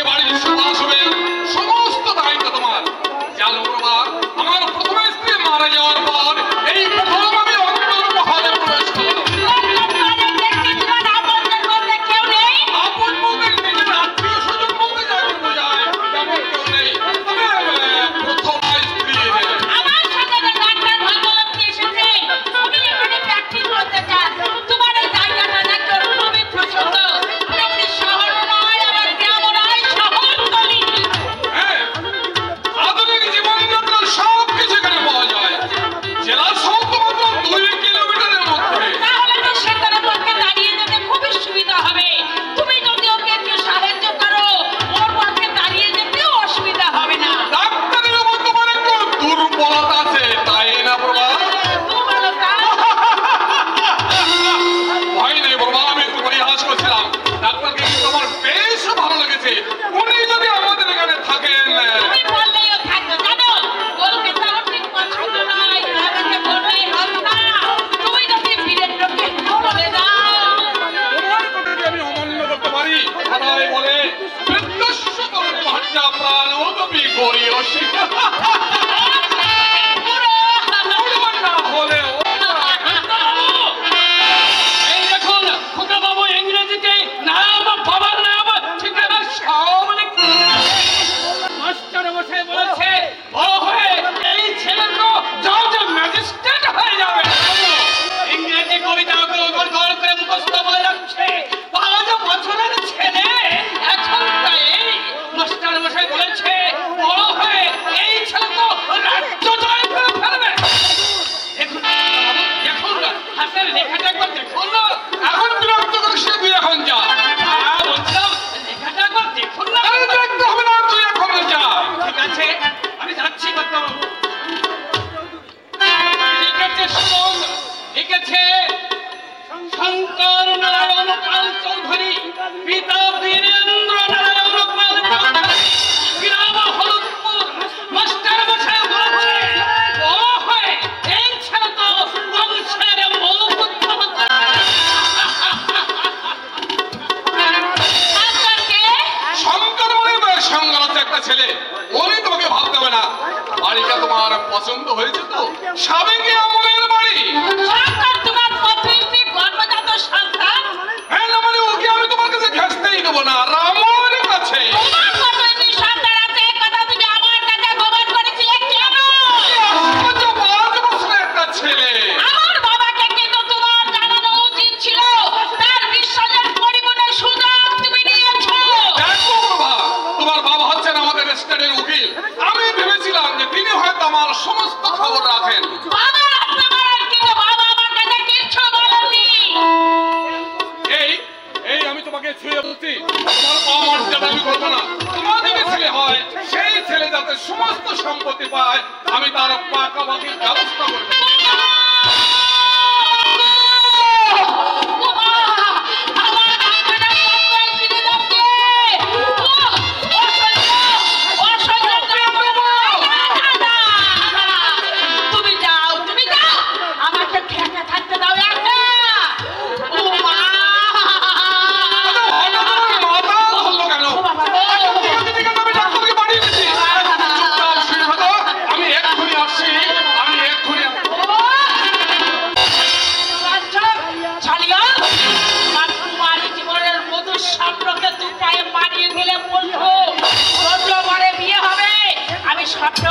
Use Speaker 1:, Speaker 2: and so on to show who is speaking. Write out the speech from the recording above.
Speaker 1: বাড়ির সভা আসবে সমস্ত দায়িত্ব তোমার। জানো বাবা, আমার প্রথম স্ত্রী মারা যাওয়ার পর এই প্রথম আমি অন্তর মহলে প্রবেশ করলাম। আপন বলতে নিজের আত্মীয় স্বজন বলতে যাকে বোঝায় তেমন কেউ নেই। প্রথম স্ত্রী ছেলে ওরে তোমাকে ভাবতে হবে না। বাড়িটা তোমার পছন্দ হয়েছে তো? সাবেকে আমলের বাড়ি। হ্যাঁ না মানে ওকে আমি তোমার কাছে ঘেঁষতেই দেবো না, রামের কাছে। একটা ছেলে উকিল, আমি ভেবেছিলাম যে তিনি হয়তো আমার সমস্ত খবর রাখেন। এই আমি তোমাকে ছুঁয়ে বলছি, তোমার অমর্যাদা আমি করবো না। তোমার যদি ছেলে হয় সেই ছেলে যাতে সমস্ত সম্পত্তি পায় আমি তার পাকাপাকির ব্যবস্থা করবো।
Speaker 2: বিয়ে হবে আমি স্বপ্ন